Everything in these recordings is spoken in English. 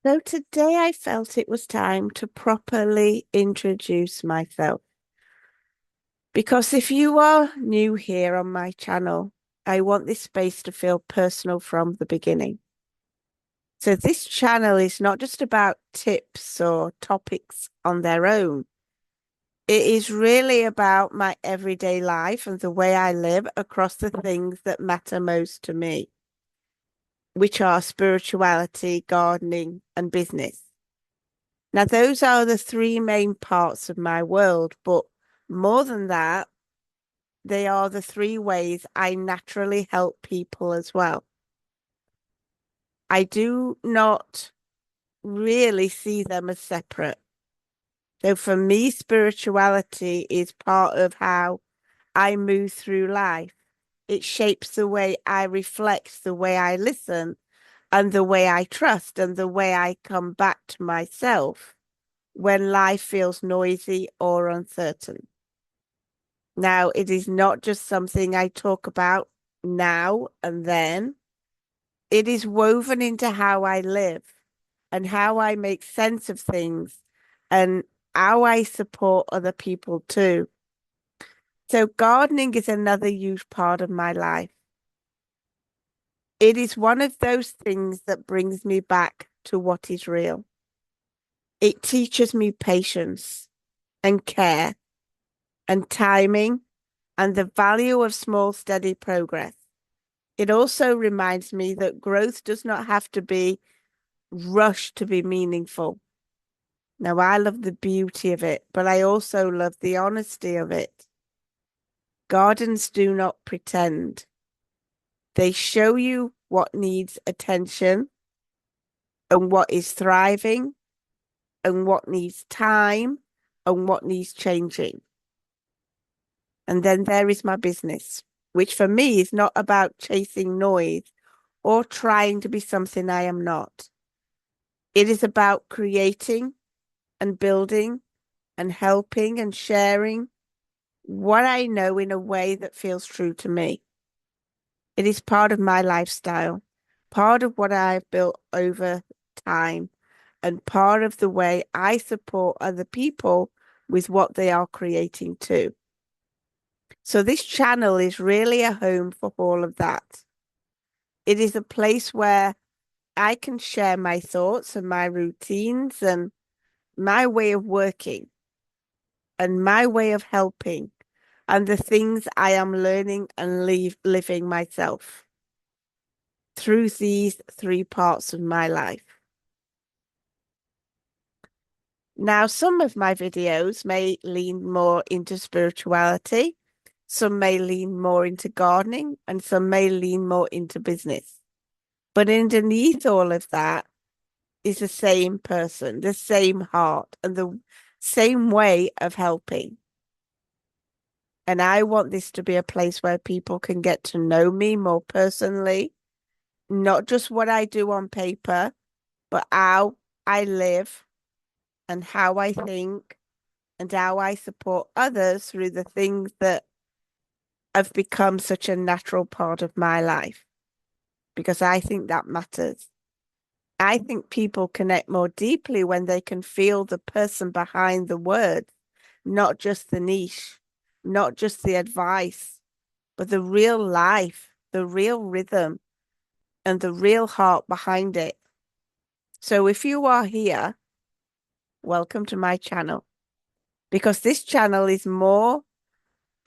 So today I felt it was time to properly introduce myself. Because if you are new here on my channel, I want this space to feel personal from the beginning. So this channel is not just about tips or topics on their own. It is really about my everyday life and the way I live across the things that matter most to me, which are spirituality, gardening, and business. Now, those are the three main parts of my world, but more than that, they are the three ways I naturally help people as well. I do not really see them as separate. So for me, spirituality is part of how I move through life. It shapes the way I reflect, the way I listen, and the way I trust, and the way I come back to myself when life feels noisy or uncertain. Now, it is not just something I talk about now and then. It is woven into how I live and how I make sense of things and how I support other people too. So, gardening is another huge part of my life. It is one of those things that brings me back to what is real. It teaches me patience and care and timing and the value of small, steady progress. It also reminds me that growth does not have to be rushed to be meaningful. Now, I love the beauty of it, but I also love the honesty of it. Gardens do not pretend. They show you what needs attention and what is thriving and what needs time and what needs changing. And then there is my business, which for me is not about chasing noise or trying to be something I am not. It is about creating and building and helping and sharing what I know in a way that feels true to me. It is part of my lifestyle, part of what I've built over time, and part of the way I support other people with what they are creating too. So this channel is really a home for all of that. It is a place where I can share my thoughts and my routines and my way of working and my way of helping and the things I am learning and living myself through these three parts of my life. Now, some of my videos may lean more into spirituality, some may lean more into gardening, and some may lean more into business. But underneath all of that is the same person, the same heart, and the same way of helping. And I want this to be a place where people can get to know me more personally, not just what I do on paper, but how I live and how I think and how I support others through the things that have become such a natural part of my life, because I think that matters. I think people connect more deeply when they can feel the person behind the words, not just the niche, not just the advice, but the real life, the real rhythm, and the real heart behind it. So if you are here, welcome to my channel, because this channel is more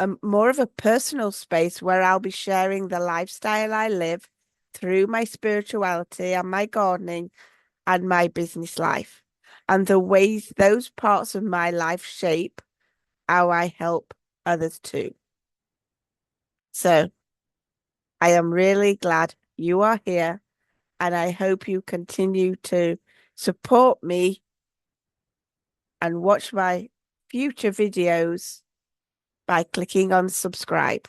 of a personal space where I'll be sharing the lifestyle I live through my spirituality and my gardening and my business life, and the ways those parts of my life shape how I help others too. So I am really glad you are here, and I hope you continue to support me and watch my future videos by clicking on subscribe.